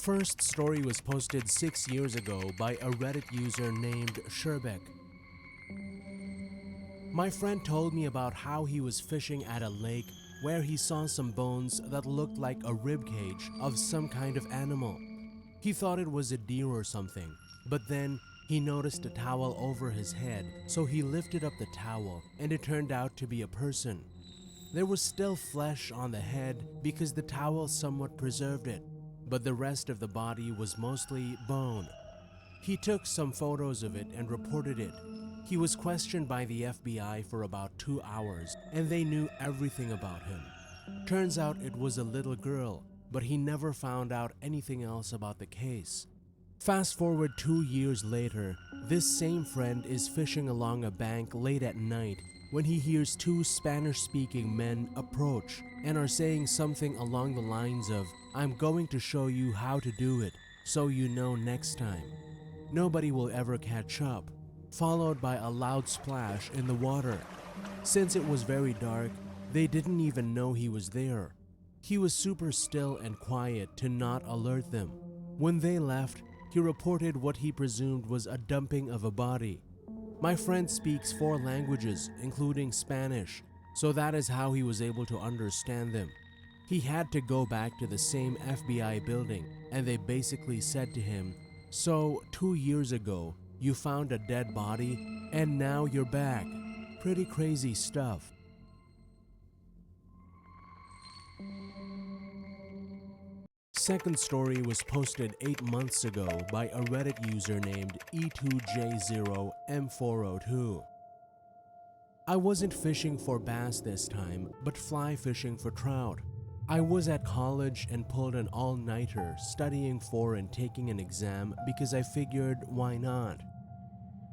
first story was posted 6 years ago by a Reddit user named Sherbek. My friend told me about how he was fishing at a lake where he saw some bones that looked like a rib cage of some kind of animal. He thought it was a deer or something, but then he noticed a towel over his head, so he lifted up the towel and it turned out to be a person. There was still flesh on the head because the towel somewhat preserved it, but the rest of the body was mostly bone. He took some photos of it and reported it. He was questioned by the FBI for about 2 hours and they knew everything about him. Turns out it was a little girl, but he never found out anything else about the case. Fast forward 2 years later, this same friend is fishing along a bank late at night when he hears two Spanish-speaking men approach and are saying something along the lines of, "I'm going to show you how to do it, so you know next time. Nobody will ever catch up," followed by a loud splash in the water. Since it was very dark, they didn't even know he was there. He was super still and quiet to not alert them. When they left, he reported what he presumed was a dumping of a body. My friend speaks 4 languages, including Spanish, so that is how he was able to understand them. He had to go back to the same FBI building, and they basically said to him, "So 2 years ago, you found a dead body, and now you're back." Pretty crazy stuff. Second story was posted 8 months ago by a Reddit user named E2J0M402. I wasn't fishing for bass this time, but fly fishing for trout. I was at college and pulled an all-nighter studying for and taking an exam because I figured, why not?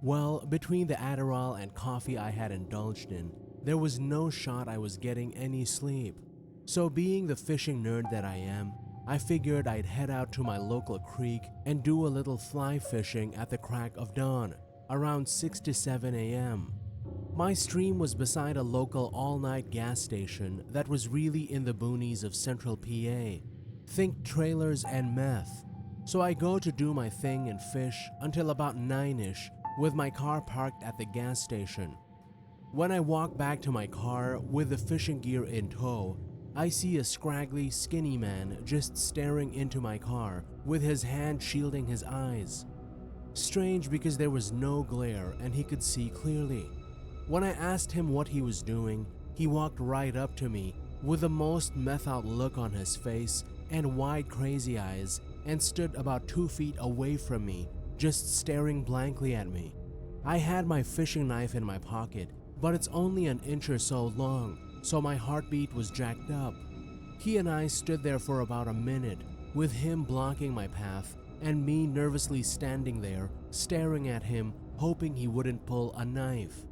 Well, between the Adderall and coffee I had indulged in, there was no shot I was getting any sleep. So being the fishing nerd that I am, I figured I'd head out to my local creek and do a little fly fishing at the crack of dawn, around 6 to 7 a.m. My stream was beside a local all-night gas station that was really in the boonies of central PA. Think trailers and meth. So I go to do my thing and fish until about 9-ish with my car parked at the gas station. When I walk back to my car with the fishing gear in tow, I see a scraggly, skinny man just staring into my car with his hand shielding his eyes. Strange because there was no glare and he could see clearly. When I asked him what he was doing, he walked right up to me with the most meth-out look on his face and wide crazy eyes and stood about 2 feet away from me, just staring blankly at me. I had my fishing knife in my pocket, but it's only an inch or so long, so my heartbeat was jacked up. He and I stood there for about a minute, with him blocking my path and me nervously standing there, staring at him, hoping he wouldn't pull a knife.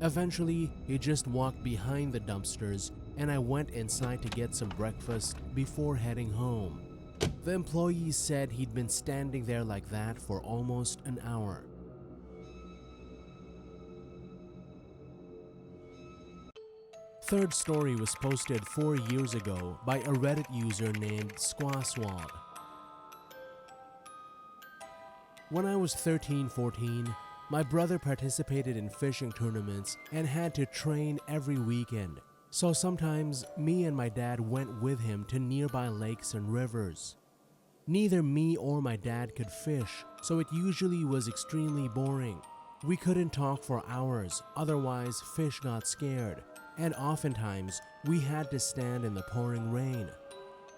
Eventually, he just walked behind the dumpsters and I went inside to get some breakfast before heading home. The employees said he'd been standing there like that for almost an hour. Third story was posted 4 years ago by a Reddit user named Squaswald. When I was 13-14, my brother participated in fishing tournaments and had to train every weekend. So sometimes me and my dad went with him to nearby lakes and rivers. Neither me or my dad could fish, so it usually was extremely boring. We couldn't talk for hours, otherwise fish got scared, and oftentimes we had to stand in the pouring rain.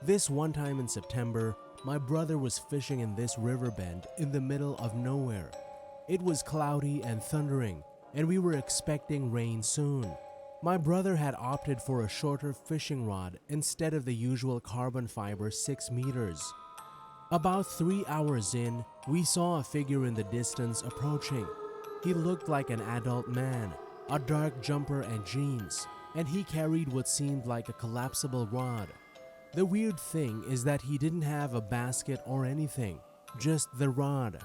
This one time in September, my brother was fishing in this river bend in the middle of nowhere. It was cloudy and thundering, and we were expecting rain soon. My brother had opted for a shorter fishing rod instead of the usual carbon fiber 6 meters. About 3 hours in, we saw a figure in the distance approaching. He looked like an adult man, a dark jumper and jeans, and he carried what seemed like a collapsible rod. The weird thing is that he didn't have a basket or anything, just the rod.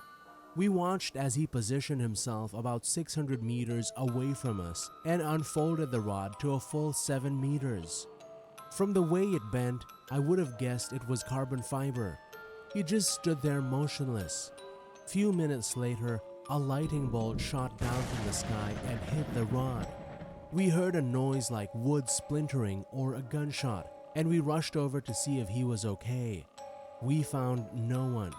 We watched as he positioned himself about 600 meters away from us and unfolded the rod to a full 7 meters. From the way it bent, I would have guessed it was carbon fiber. He just stood there motionless. Few minutes later, a lightning bolt shot down from the sky and hit the rod. We heard a noise like wood splintering or a gunshot, and we rushed over to see if he was okay. We found no one.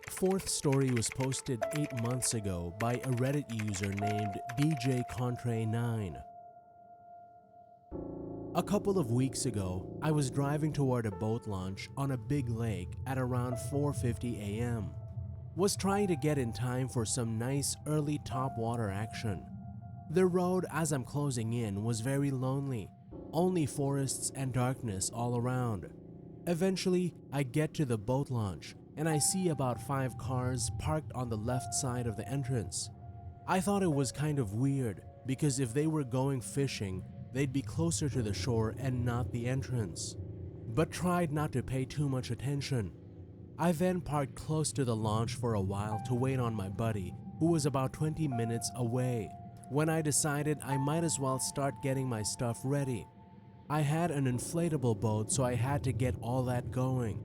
Fourth story was posted 8 months ago by a Reddit user named BJ-Contre9. A couple of weeks ago, I was driving toward a boat launch on a big lake at around 4:50 a.m. Was trying to get in time for some nice early topwater action. The road as I'm closing in was very lonely, only forests and darkness all around. Eventually, I get to the boat launch and I see about 5 cars parked on the left side of the entrance. I thought it was kind of weird because if they were going fishing, they'd be closer to the shore and not the entrance, but tried not to pay too much attention. I then parked close to the launch for a while to wait on my buddy, who was about 20 minutes away, when I decided I might as well start getting my stuff ready. I had an inflatable boat, so I had to get all that going.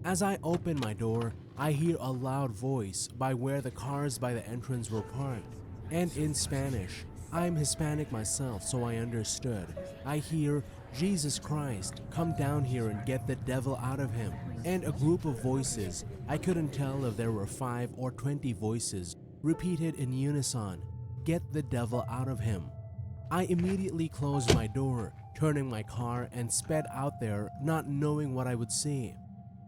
As I open my door, I hear a loud voice by where the cars by the entrance were parked, and in Spanish. I'm Hispanic myself, so I understood. I hear, "Jesus Christ, come down here and get the devil out of him," and a group of voices, I couldn't tell if there were 5 or 20 voices, repeated in unison, "Get the devil out of him." I immediately closed my door, turning my car and sped out there, not knowing what I would see.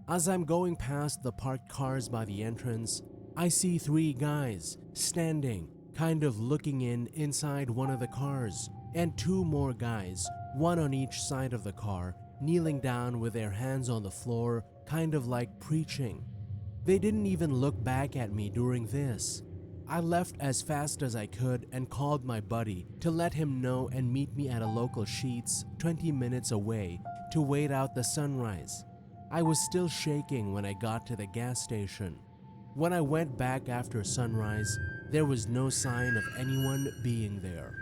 As I'm going past the parked cars by the entrance, I see 3 guys standing, kind of looking inside one of the cars, and 2 more guys, one on each side of the car, kneeling down with their hands on the floor, kind of like preaching. They didn't even look back at me during this. I left as fast as I could and called my buddy to let him know and meet me at a local Sheetz 20 minutes away to wait out the sunrise. I was still shaking when I got to the gas station. When I went back after sunrise, there was no sign of anyone being there.